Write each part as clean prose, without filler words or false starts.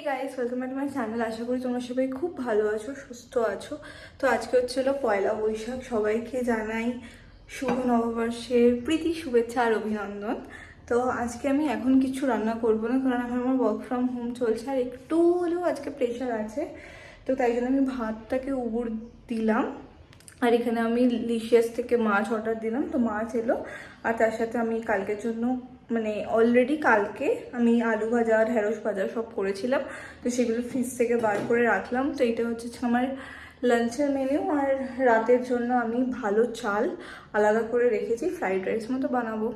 Guys, welcome back to my channel. আশা করি তোমরা সবাই খুব ভালো আছো, সুস্থ আছো। তো আজকে হচ্ছিল পয়লা বৈশাখ। সবাইকে জানাই শুভ নববর্ষের প্রীতি, শুভেচ্ছা আর অভিনন্দন। তো আজকে আমি এখন কিছু রান্না করবো না, কারণ এখন আমার ওয়ার্ক ফ্রম হোম চলছে আর একটু হলেও আজকে প্রেশার আছে। তো তাই জন্য আমি ভাতটাকে উবুর দিলাম। আর এখানে আমি লিশিয়াস থেকে মাছ অর্ডার দিলাম, তো মাছ এলো। আর তার সাথে আমি কালকের জন্য মানে অলরেডি কালকে আমি আলু ভাজা আর ঢেঁড়স ভাজা সব করেছিলাম, তো সেগুলো ফ্রিজ থেকে বার করে রাখলাম। তো এটা হচ্ছে আমার লাঞ্চের মেনু। আর রাতের জন্য আমি ভালো চাল আলাদা করে রেখেছি, ফ্রাইড রাইস মতো বানাবো।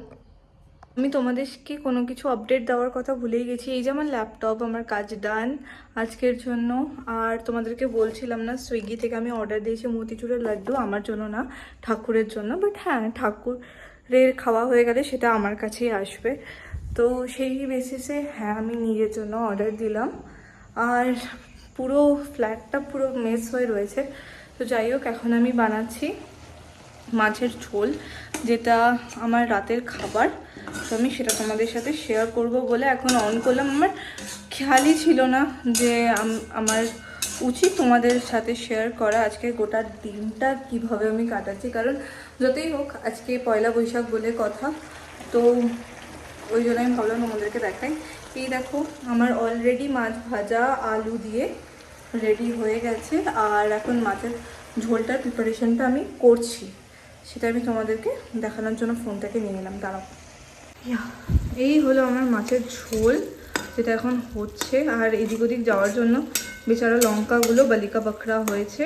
আমি তোমাদেরকে কোনো কিছু আপডেট দেওয়ার কথা ভুলেই গেছি। এই যে আমার ল্যাপটপ, আমার কাজ ডান আজকের জন্য। আর তোমাদেরকে বলছিলাম না, সুইগি থেকে আমি অর্ডার দিয়েছি মতিচুরের লাড্ডু, আমার জন্য না, ঠাকুরের জন্য। বাট হ্যাঁ, ঠাকুরের খাওয়া হয়ে গেলে সেটা আমার কাছেই আসবে। তো সেই বেসিসে হ্যাঁ, আমি নিজের জন্য অর্ডার দিলাম। আর পুরো ফ্ল্যাটটা পুরো মেস হয়ে রয়েছে। তো যাই হোক, এখন আমি বানাচ্ছি মাছের ঝোল, যেটা আমার রাতের খাবার। তো আমি সেটা তোমাদের সাথে শেয়ার করব বলে এখন অন করলাম। আমার খেয়ালই ছিল না যে আমার উচিত তোমাদের সাথে শেয়ার করা আজকে গোটা দিনটা কিভাবে আমি কাটাচ্ছি। কারণ যতই হোক আজকে পয়লা বৈশাখ বলে কথা, তো ওই জন্য আমি ভাবলাম তোমাদেরকে দেখাই। এই দেখো, আমার অলরেডি মাছ ভাজা আলু দিয়ে রেডি হয়ে গেছে। আর এখন মাছের ঝোলটার প্রিপারেশনটা আমি করছি, সেটা আমি তোমাদেরকে দেখানোর জন্য ফোনটাকে নিয়ে নিলাম। দাঁড়াও। এই হলো আমার মাছের ঝোল, যেটা এখন হচ্ছে। আর এদিক ওদিক যাওয়ার জন্য বেচারা লঙ্কাগুলো বালিকা বাঁকড়া হয়েছে।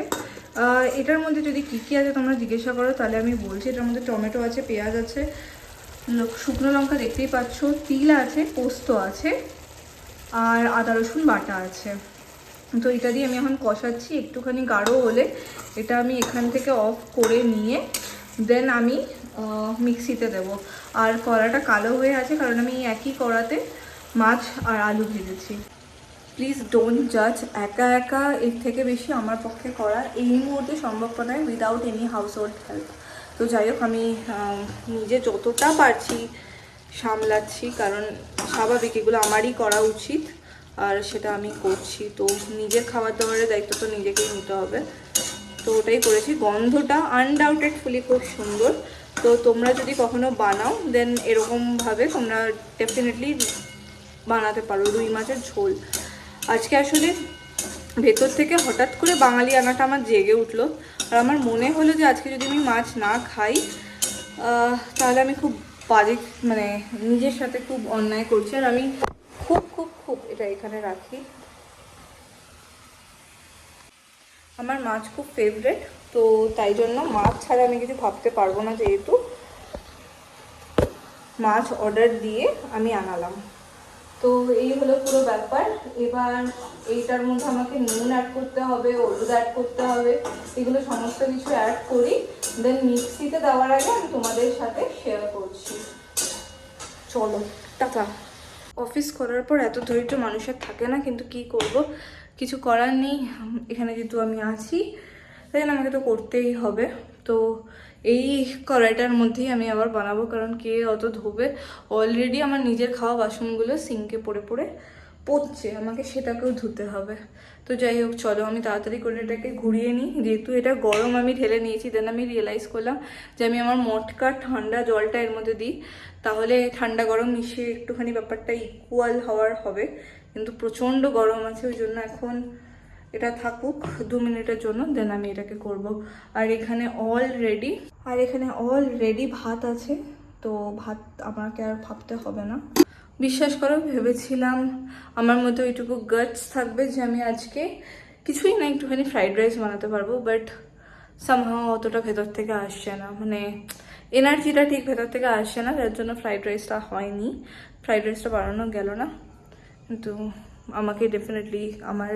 এটার মধ্যে যদি কী কী আছে তোমরা জিজ্ঞাসা করো তাহলে আমি বলছি। এটার মধ্যে টমেটো আছে, পেঁয়াজ আছে, শুকনো লঙ্কা দেখতেই পাচ্ছ, তিল আছে, পোস্ত আছে, আর আদা রসুন বাটা আছে। তো এটা দিয়ে আমি এখন কষাচ্ছি। একটুখানি গাঢ় হলে এটা আমি এখান থেকে অফ করে নিয়ে দেন আমি মিক্সিতে দেব। আর কড়াটা কালো হয়ে আছে কারণ আমি একই কড়াতে মাছ আর আলু ভেজেছি। প্লিজ ডোন্ট জাজ, একা একা এর থেকে বেশি আমার পক্ষে করা এই মুহূর্তে সম্ভব নয় without any house hold help. তো যাই হোক, আমি নিজে যতটা পারছি সামলাচ্ছি, কারণ স্বাভাবিক এগুলো আমারই করা উচিত আর সেটা আমি করছি। তো নিজের খাবার দাবারের দায়িত্ব তো নিজেকেই নিতে হবে, তো ওটাই করেছি। গন্ধটা আনডাউটেডফুলি খুব সুন্দর। তো তোমরা যদি কখনো বানাও দেন এরকমভাবে তোমরা ডেফিনেটলি বানাতে পারো রুই মাছের ঝোল। আজকে আসলে ভেতর থেকে হঠাৎ করে বাঙালি আনাটা আমার জেগে উঠলো। আর আমার মনে হলো যে আজকে যদি আমি মাছ না খাই তাহলে আমি খুব বাজে, মানে নিজের সাথে খুব অন্যায় করছি। আর আমি খুব খুব খুব এটা এখানে রাখি, আমার মাছ খুব ফেভারেট। তো তাই জন্য মাছ ছাড়া আমি কিছু ভাবতে পারবো না, যেহেতু মাছ অর্ডার দিয়ে আমি আনালাম। তো এই হলো পুরো ব্যাপার। এবার এইটার মধ্যে আমাকে নুন অ্যাড করতে হবে, হলুদ অ্যাড করতে হবে, এগুলো সমস্ত কিছু অ্যাড করি। দেন মিক্সিতে দেওয়ার আগে আমি তোমাদের সাথে শেয়ার করছি। চলো, টাটা। অফিস করার পর এত ধৈর্য মানুষের থাকে না, কিন্তু কি করব, কিছু করার নেই। এখানে যেহেতু আমি আছি তাই জন্য আমাকে তো করতেই হবে। তো এই কড়াইটার মধ্যেই আমি আবার বানাবো, কারণ কে অত ধোবে। অলরেডি আমার নিজের খাওয়া বাসনগুলো সিঙ্কে পড়ে পড়ে পড়ছে, আমাকে সেটাকেও ধুতে হবে। তো যাই হোক, চলো আমি তাড়াতাড়ি করে এটাকে ঘুরিয়ে নিই। যেহেতু এটা গরম আমি ঢেলে নিয়েছি, দেন আমি রিয়েলাইজ করলাম যে আমি আমার মটকা ঠান্ডা জলটা এর মধ্যে দিই, তাহলে ঠান্ডা গরম মিশিয়ে একটুখানি ব্যাপারটা ইকুয়াল হওয়ার হবে। কিন্তু প্রচণ্ড গরম আছে, ওই জন্য এখন এটা থাকুক 2 মিনিটের জন্য, দেন আমি এটাকে করব। আর এখানে অলরেডি ভাত আছে, তো ভাত আমাকে আর ভাবতে হবে না। বিশ্বাস করো, ভেবেছিলাম আমার মধ্যে ওইটুকু গাটস থাকবে যে আমি আজকে কিছুই না একটুখানি ফ্রাইড রাইস বানাতে পারবো, বাট সামহাও অতটা ভেতর থেকে আসছে না, মানে এনার্জিটা ঠিক ভেতর থেকে আসছে না, যার জন্য ফ্রাইড রাইসটা হয়নি, ফ্রাইড রাইসটা বানানো গেল না। কিন্তু আমাকে ডেফিনেটলি আমার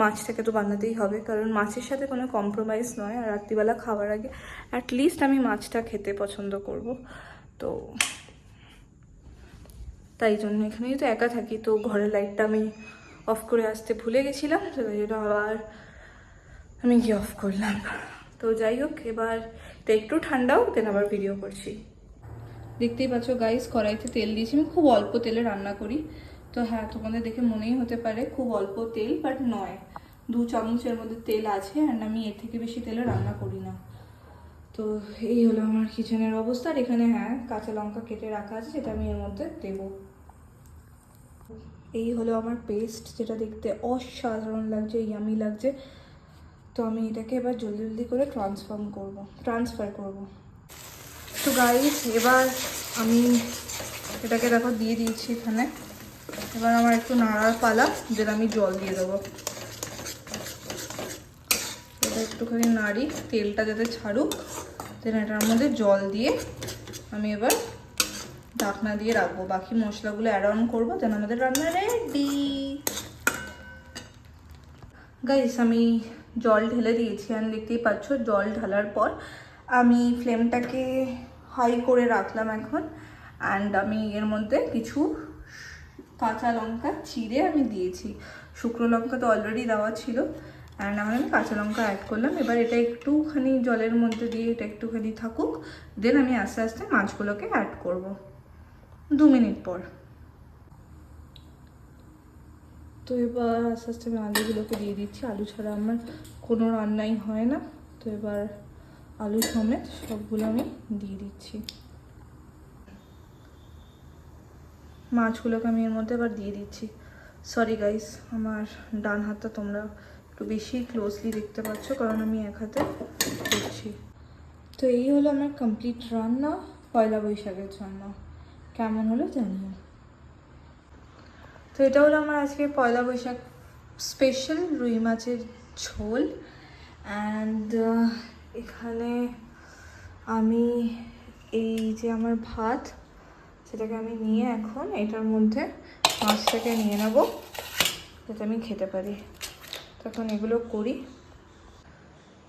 মাছটাকে তো বানাতেই হবে, কারণ মাছের সাথে কোনো কম্প্রোমাইজ নয়। আর রাত্রিবেলা খাওয়ার আগে অ্যাটলিস্ট আমি মাছটা খেতে পছন্দ করব। তো তাই জন্য এখানে যেহেতু একা থাকি, তো ঘরের লাইটটা আমি অফ করে আসতে ভুলে গেছিলাম, তো তাই জন্য আবার আমি গিয়ে অফ করলাম। তো যাই হোক, এবার এটা একটু ঠান্ডাও, দেন আবার ভিডিও করছি। দেখতেই পাচ্ছ গাইস, কড়াইতে তেল দিয়েছি, আমি খুব অল্প তেলে রান্না করি। তো হ্যাঁ, তোমাদের দেখে মনেই হতে পারে খুব অল্প তেল, বাট নয়, 2 চামচের মধ্যে তেল আছে। অ্যান্ড আমি এর থেকে বেশি তেলে রান্না করি না। তো এই হলো আমার কিচেনের অবস্থা। আর এখানে হ্যাঁ কাঁচা লঙ্কা কেটে রাখা আছে, যেটা আমি এর মধ্যে দেবো। এই হলো আমার পেস্ট, যেটা দেখতে অসাধারণ লাগছে, ইয়ামি লাগছে। তো আমি এটাকে এবার জলদি জলদি করে ট্রান্সফার করব। তো গাইস, এবার আমি এটাকে দেখো দিয়ে দিয়েছি এখানে। এবার আমার একটু নাড়ার পালা, যেটা আমি জল দিয়ে দেবো। এটা একটুখানি নাড়ি, তেলটা যাতে ছাড়ুক, দেন এটার মধ্যে জল দিয়ে আমি এবার ঢাকনা দিয়ে রাখবো। বাকি মশলাগুলো অ্যাড অন করবো, দেন আমাদের রান্না রেডি। গাইস, আমি জল ঢেলে দিয়েছি, আর দেখতেই পাচ্ছ জল ঢালার পর আমি ফ্লেমটাকে হাই করে রাখলাম এখন। অ্যান্ড আমি এর মধ্যে কিছু কাঁচা লঙ্কা চিড়ে আমি দিয়েছি। শুকনো লঙ্কা তো অলরেডি দেওয়া ছিল, অ্যান্ড আমি কাঁচা লঙ্কা অ্যাড করলাম। এবার এটা একটুখানি জলের মধ্যে দিয়ে এটা একটুখানি থাকুক, দেন আমি আস্তে আস্তে মাছগুলোকে অ্যাড করব 2 মিনিট পর। তো এবার আস্তে আস্তে আমি আলুগুলোকে দিয়ে দিচ্ছি। আলু ছাড়া আমার কোনো রান্নাই হয় না। তো এবার আলু সমেত সবগুলো আমি দিয়ে দিচ্ছি। মাছগুলোকে আমি এর মধ্যে এবার দিয়ে দিচ্ছি। সরি গাইস, আমার ডান হাতটা তোমরা একটু বেশি ক্লোজলি দেখতে পাচ্ছ, কারণ আমি এক হাতে করছি। তো এই হলো আমার কমপ্লিট রান্না পয়লা বৈশাখের জন্য। কেমন হলো জানিও। তো এটা হলো আমার আজকে পয়লা বৈশাখ স্পেশাল রুই মাছের ঝোল। অ্যান্ড এখানে আমি এই যে আমার ভাত, সেটাকে আমি নিয়ে এখন এটার মধ্যে মাছটাকে নিয়ে নেবো, যাতে আমি খেতে পারি। তখন এগুলো করি।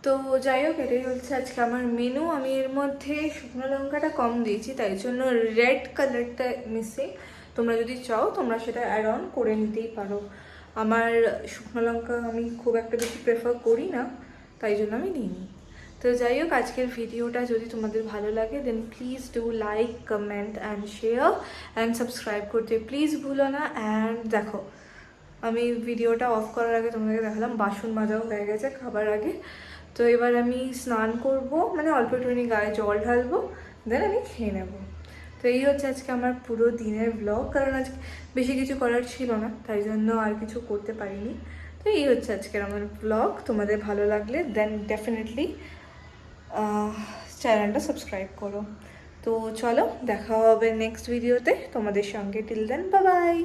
তো যাই হোক, এটাই হচ্ছে আজকে আমার মেনু। আমি এর মধ্যে শুকনো লঙ্কাটা কম দিয়েছি, তাই জন্য রেড কালারটা মিসিং। তোমরা যদি চাও তোমরা সেটা অ্যাড অন করে নিতেই পারো। আমার শুকনো লঙ্কা আমি খুব একটা বেশি প্রেফার করি না, তাই জন্য আমি নিইনি। তো যাই হোক, আজকের ভিডিওটা যদি তোমাদের ভালো লাগে, then please do like, comment and share and subscribe করতে প্লিজ ভুলো না। অ্যান্ড দেখো, আমি ভিডিওটা অফ করার আগে তোমাদেরকে দেখালাম বাসন মাজাও হয়ে গেছে খাবার আগে। তো এবার আমি স্নান করব, মানে অল্প একটুখানি গায়ে জল ঢালবো, দেন আমি খেয়ে নেব। তো এই হচ্ছে আজকে আমার পুরো দিনের ব্লগ, কারণ আজকে বেশি কিছু করার ছিল না, তাই জন্য আর কিছু করতে পারিনি। তো এই হচ্ছে আজকের আমার ব্লগ। তোমাদের ভালো লাগলে দেন ডেফিনেটলি চ্যানেলটা সাবস্ক্রাইব করো। তো চলো, দেখা হবে নেক্সট ভিডিওতে তোমাদের সঙ্গে। Till then, bye by.